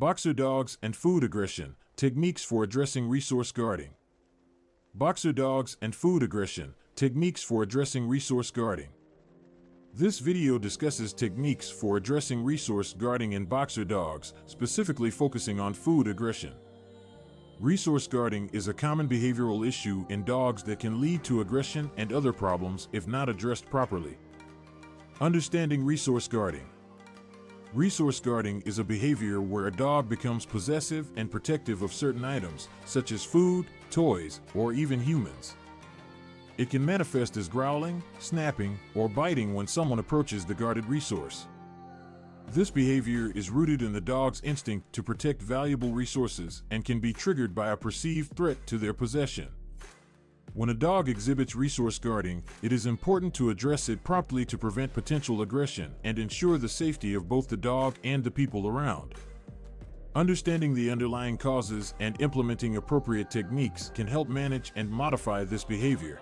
Boxer dogs and food aggression, techniques for addressing resource guarding. Boxer dogs and food aggression, techniques for addressing resource guarding. This video discusses techniques for addressing resource guarding in boxer dogs, specifically focusing on food aggression. Resource guarding is a common behavioral issue in dogs that can lead to aggression and other problems if not addressed properly. Understanding resource guarding. Resource guarding is a behavior where a dog becomes possessive and protective of certain items, such as food, toys, or even humans. It can manifest as growling, snapping, or biting when someone approaches the guarded resource. This behavior is rooted in the dog's instinct to protect valuable resources and can be triggered by a perceived threat to their possession. When a dog exhibits resource guarding, it is important to address it promptly to prevent potential aggression and ensure the safety of both the dog and the people around. Understanding the underlying causes and implementing appropriate techniques can help manage and modify this behavior.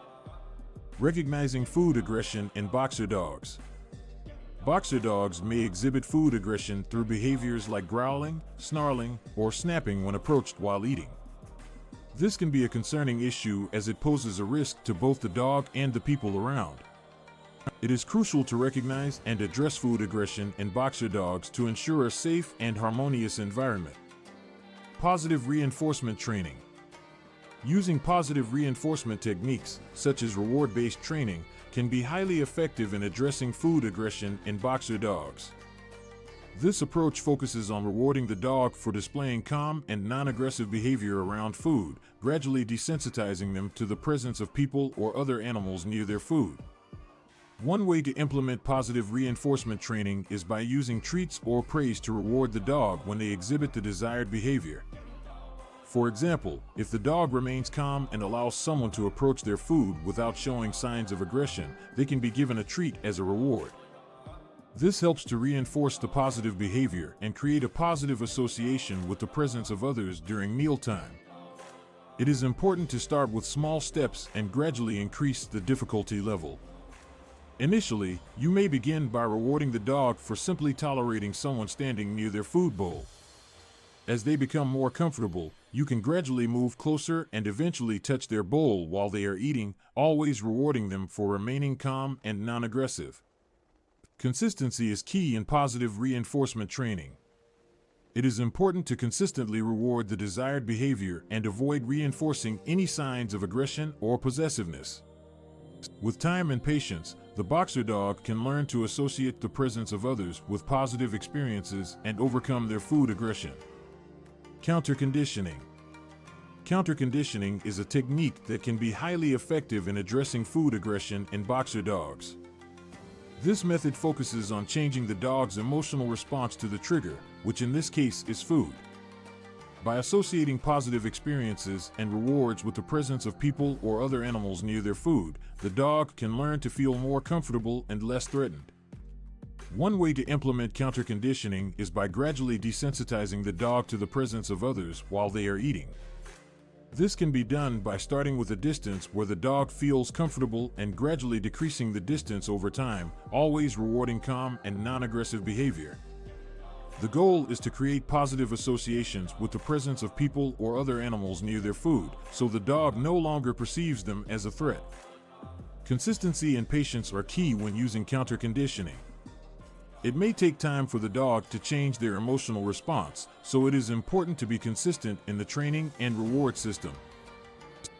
Recognizing food aggression in boxer dogs. Boxer dogs may exhibit food aggression through behaviors like growling, snarling, or snapping when approached while eating. This can be a concerning issue as it poses a risk to both the dog and the people around. It is crucial to recognize and address food aggression in boxer dogs to ensure a safe and harmonious environment. Positive reinforcement training. Using positive reinforcement techniques, such as reward-based training, can be highly effective in addressing food aggression in boxer dogs. This approach focuses on rewarding the dog for displaying calm and non-aggressive behavior around food, gradually desensitizing them to the presence of people or other animals near their food. One way to implement positive reinforcement training is by using treats or praise to reward the dog when they exhibit the desired behavior. For example, if the dog remains calm and allows someone to approach their food without showing signs of aggression, they can be given a treat as a reward. This helps to reinforce the positive behavior and create a positive association with the presence of others during mealtime. It is important to start with small steps and gradually increase the difficulty level. Initially, you may begin by rewarding the dog for simply tolerating someone standing near their food bowl. As they become more comfortable, you can gradually move closer and eventually touch their bowl while they are eating, always rewarding them for remaining calm and non-aggressive. Consistency is key in positive reinforcement training. It is important to consistently reward the desired behavior and avoid reinforcing any signs of aggression or possessiveness. With time and patience, the boxer dog can learn to associate the presence of others with positive experiences and overcome their food aggression. Counter-conditioning. Counter-conditioning is a technique that can be highly effective in addressing food aggression in boxer dogs. This method focuses on changing the dog's emotional response to the trigger, which in this case is food. By associating positive experiences and rewards with the presence of people or other animals near their food, the dog can learn to feel more comfortable and less threatened. One way to implement counter-conditioning is by gradually desensitizing the dog to the presence of others while they are eating. This can be done by starting with a distance where the dog feels comfortable and gradually decreasing the distance over time, always rewarding calm and non-aggressive behavior. The goal is to create positive associations with the presence of people or other animals near their food, so the dog no longer perceives them as a threat. Consistency and patience are key when using counter-conditioning. It may take time for the dog to change their emotional response, so it is important to be consistent in the training and reward system.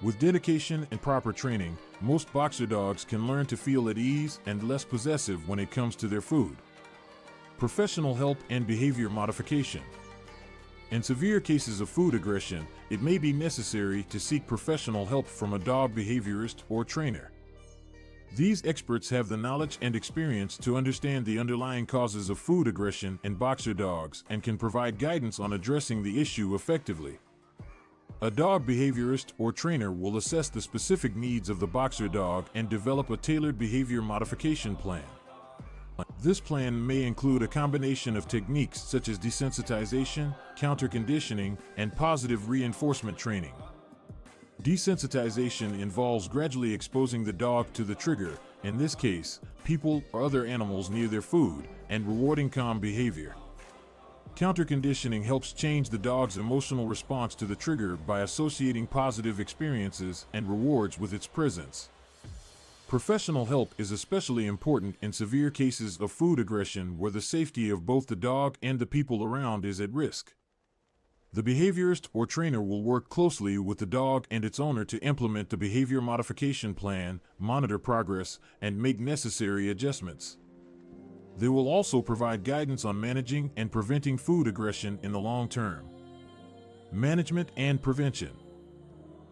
With dedication and proper training, most boxer dogs can learn to feel at ease and less possessive when it comes to their food. Professional help and behavior modification. In severe cases of food aggression, it may be necessary to seek professional help from a dog behaviorist or trainer. These experts have the knowledge and experience to understand the underlying causes of food aggression in boxer dogs and can provide guidance on addressing the issue effectively. A dog behaviorist or trainer will assess the specific needs of the boxer dog and develop a tailored behavior modification plan. This plan may include a combination of techniques such as desensitization, counter-conditioning, and positive reinforcement training. Desensitization involves gradually exposing the dog to the trigger, in this case, people or other animals near their food, and rewarding calm behavior. Counterconditioning helps change the dog's emotional response to the trigger by associating positive experiences and rewards with its presence. Professional help is especially important in severe cases of food aggression where the safety of both the dog and the people around is at risk. The behaviorist or trainer will work closely with the dog and its owner to implement the behavior modification plan, monitor progress, and make necessary adjustments. They will also provide guidance on managing and preventing food aggression in the long term. Management and prevention.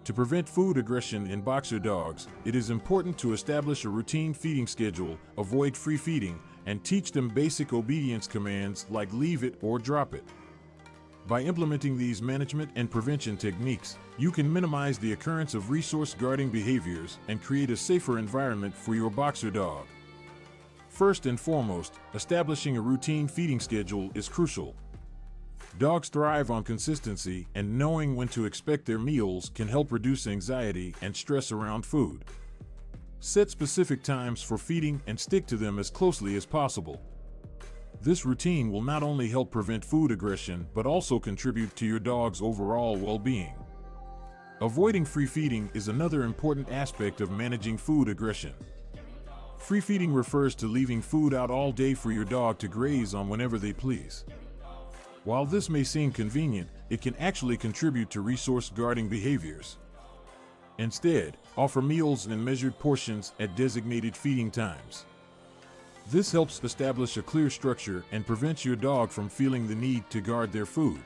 To prevent food aggression in boxer dogs, it is important to establish a routine feeding schedule, avoid free feeding, and teach them basic obedience commands like leave it or drop it. By implementing these management and prevention techniques, you can minimize the occurrence of resource guarding behaviors and create a safer environment for your boxer dog. First and foremost, establishing a routine feeding schedule is crucial. Dogs thrive on consistency, and knowing when to expect their meals can help reduce anxiety and stress around food. Set specific times for feeding and stick to them as closely as possible. This routine will not only help prevent food aggression but also contribute to your dog's overall well-being. Avoiding free feeding is another important aspect of managing food aggression. Free feeding refers to leaving food out all day for your dog to graze on whenever they please. While this may seem convenient, it can actually contribute to resource guarding behaviors. Instead, offer meals in measured portions at designated feeding times. This helps establish a clear structure and prevents your dog from feeling the need to guard their food.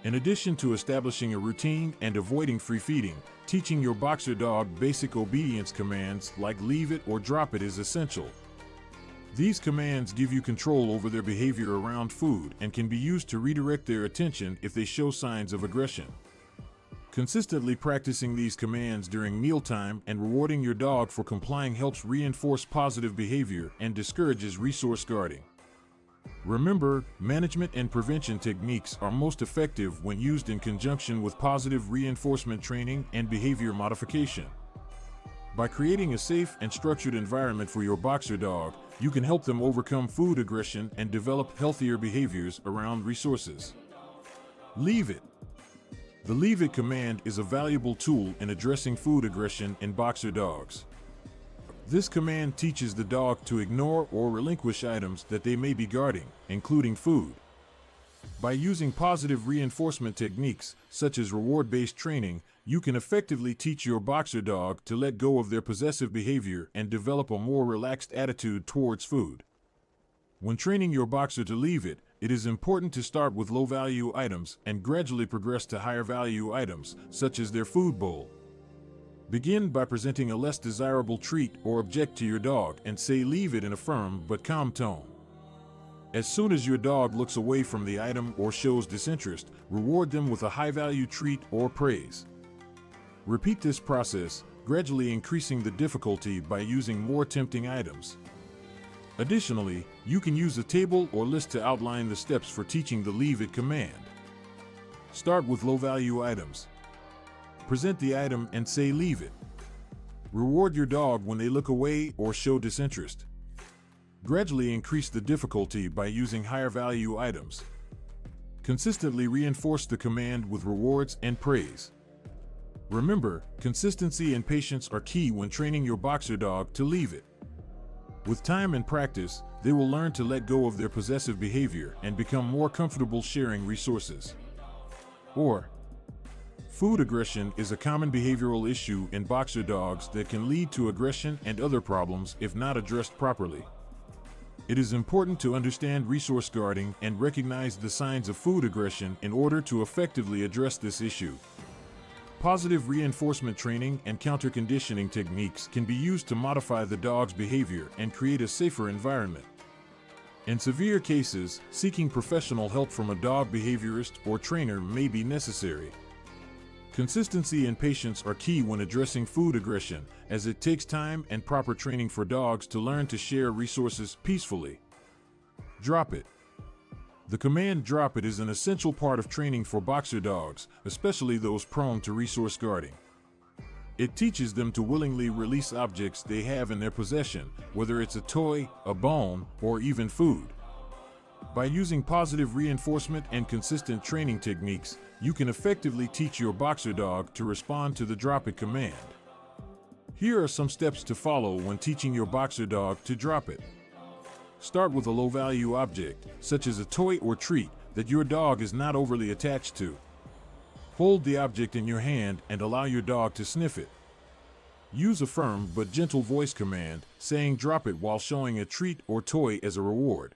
In addition to establishing a routine and avoiding free feeding, teaching your boxer dog basic obedience commands like leave it or drop it is essential. These commands give you control over their behavior around food and can be used to redirect their attention if they show signs of aggression. Consistently practicing these commands during mealtime and rewarding your dog for complying helps reinforce positive behavior and discourages resource guarding. Remember, management and prevention techniques are most effective when used in conjunction with positive reinforcement training and behavior modification. By creating a safe and structured environment for your boxer dog, you can help them overcome food aggression and develop healthier behaviors around resources. Leave it. The leave it command is a valuable tool in addressing food aggression in boxer dogs. This command teaches the dog to ignore or relinquish items that they may be guarding, including food. By using positive reinforcement techniques, such as reward-based training, you can effectively teach your boxer dog to let go of their possessive behavior and develop a more relaxed attitude towards food. When training your boxer to leave it, it is important to start with low-value items and gradually progress to higher-value items, such as their food bowl. Begin by presenting a less desirable treat or object to your dog and say leave it in a firm but calm tone. As soon as your dog looks away from the item or shows disinterest, reward them with a high-value treat or praise. Repeat this process, gradually increasing the difficulty by using more tempting items. Additionally, you can use a table or list to outline the steps for teaching the leave it command. Start with low-value items. Present the item and say leave it. Reward your dog when they look away or show disinterest. Gradually increase the difficulty by using higher value items. Consistently reinforce the command with rewards and praise. Remember, consistency and patience are key when training your boxer dog to leave it. With time and practice, they will learn to let go of their possessive behavior and become more comfortable sharing resources. Food aggression is a common behavioral issue in boxer dogs that can lead to aggression and other problems if not addressed properly. It is important to understand resource guarding and recognize the signs of food aggression in order to effectively address this issue. Positive reinforcement training and counter-conditioning techniques can be used to modify the dog's behavior and create a safer environment. In severe cases, seeking professional help from a dog behaviorist or trainer may be necessary. Consistency and patience are key when addressing food aggression, as it takes time and proper training for dogs to learn to share resources peacefully. Drop it. The command drop it is an essential part of training for boxer dogs, especially those prone to resource guarding. It teaches them to willingly release objects they have in their possession, whether it's a toy, a bone, or even food. By using positive reinforcement and consistent training techniques, you can effectively teach your boxer dog to respond to the drop it command. Here are some steps to follow when teaching your boxer dog to drop it. Start with a low-value object, such as a toy or treat, that your dog is not overly attached to. Hold the object in your hand and allow your dog to sniff it. Use a firm but gentle voice command, saying drop it while showing a treat or toy as a reward.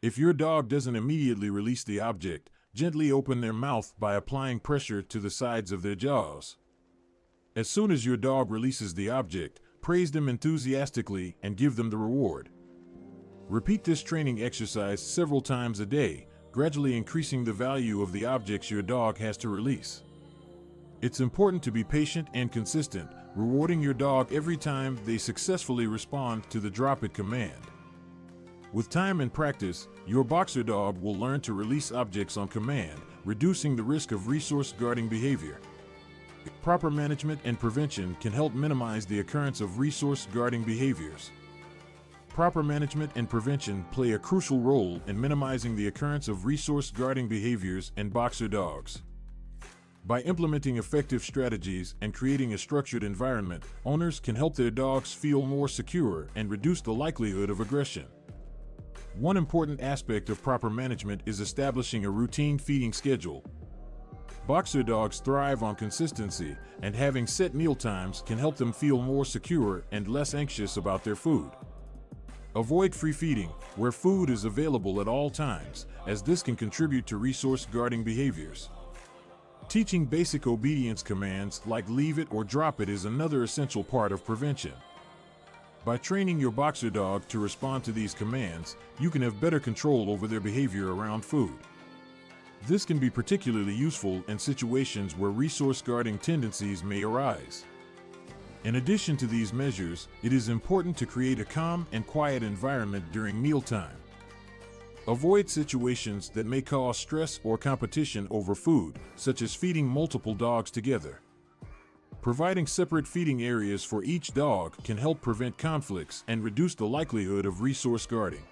If your dog doesn't immediately release the object, gently open their mouth by applying pressure to the sides of their jaws. As soon as your dog releases the object, praise them enthusiastically and give them the reward. Repeat this training exercise several times a day, gradually increasing the value of the objects your dog has to release. It's important to be patient and consistent, rewarding your dog every time they successfully respond to the drop it command. With time and practice, your boxer dog will learn to release objects on command, reducing the risk of resource guarding behavior. Proper management and prevention can help minimize the occurrence of resource guarding behaviors. Proper management and prevention play a crucial role in minimizing the occurrence of resource guarding behaviors in boxer dogs. By implementing effective strategies and creating a structured environment, owners can help their dogs feel more secure and reduce the likelihood of aggression. One important aspect of proper management is establishing a routine feeding schedule. Boxer dogs thrive on consistency, and having set meal times can help them feel more secure and less anxious about their food. Avoid free feeding, where food is available at all times, as this can contribute to resource guarding behaviors. Teaching basic obedience commands like leave it or drop it is another essential part of prevention. By training your boxer dog to respond to these commands, you can have better control over their behavior around food. This can be particularly useful in situations where resource guarding tendencies may arise. In addition to these measures, it is important to create a calm and quiet environment during mealtime. Avoid situations that may cause stress or competition over food, such as feeding multiple dogs together. Providing separate feeding areas for each dog can help prevent conflicts and reduce the likelihood of resource guarding.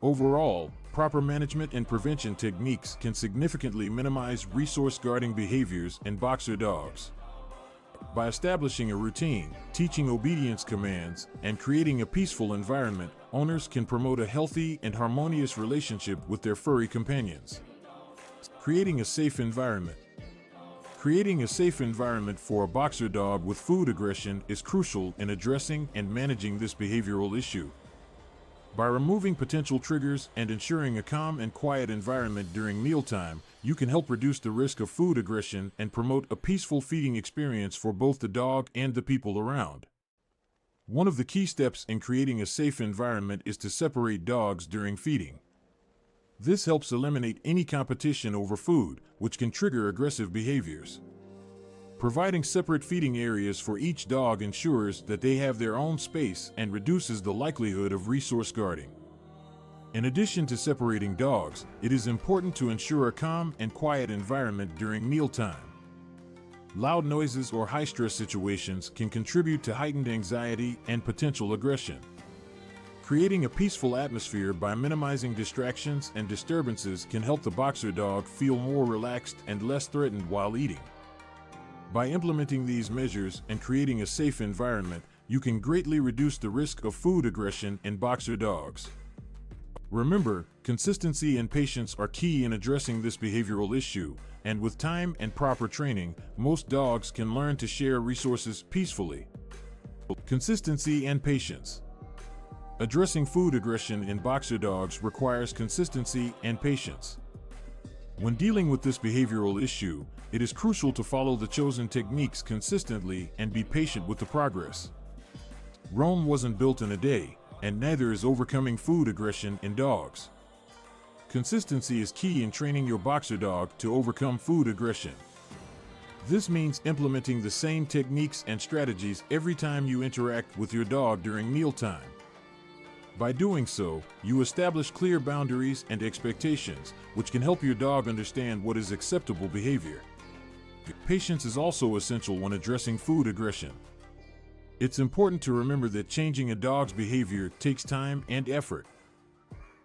Overall, proper management and prevention techniques can significantly minimize resource guarding behaviors in boxer dogs. By establishing a routine, teaching obedience commands, and creating a peaceful environment, owners can promote a healthy and harmonious relationship with their furry companions. Creating a safe environment. Creating a safe environment for a boxer dog with food aggression is crucial in addressing and managing this behavioral issue. By removing potential triggers and ensuring a calm and quiet environment during mealtime, you can help reduce the risk of food aggression and promote a peaceful feeding experience for both the dog and the people around. One of the key steps in creating a safe environment is to separate dogs during feeding. This helps eliminate any competition over food, which can trigger aggressive behaviors. Providing separate feeding areas for each dog ensures that they have their own space and reduces the likelihood of resource guarding. In addition to separating dogs, it is important to ensure a calm and quiet environment during mealtime. Loud noises or high-stress situations can contribute to heightened anxiety and potential aggression. Creating a peaceful atmosphere by minimizing distractions and disturbances can help the boxer dog feel more relaxed and less threatened while eating. By implementing these measures and creating a safe environment, you can greatly reduce the risk of food aggression in boxer dogs. Remember, consistency and patience are key in addressing this behavioral issue, and with time and proper training, most dogs can learn to share resources peacefully. Consistency and patience. Addressing food aggression in boxer dogs requires consistency and patience. When dealing with this behavioral issue, it is crucial to follow the chosen techniques consistently and be patient with the progress. Rome wasn't built in a day, and neither is overcoming food aggression in dogs. Consistency is key in training your boxer dog to overcome food aggression. This means implementing the same techniques and strategies every time you interact with your dog during mealtime. By doing so, you establish clear boundaries and expectations, which can help your dog understand what is acceptable behavior. Patience is also essential when addressing food aggression. It's important to remember that changing a dog's behavior takes time and effort.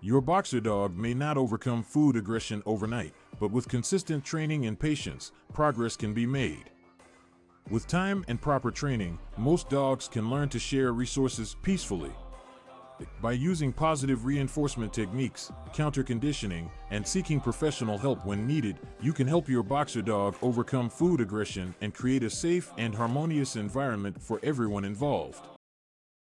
Your boxer dog may not overcome food aggression overnight, but with consistent training and patience, progress can be made. With time and proper training, most dogs can learn to share resources peacefully. By using positive reinforcement techniques, counter-conditioning, and seeking professional help when needed, you can help your boxer dog overcome food aggression and create a safe and harmonious environment for everyone involved.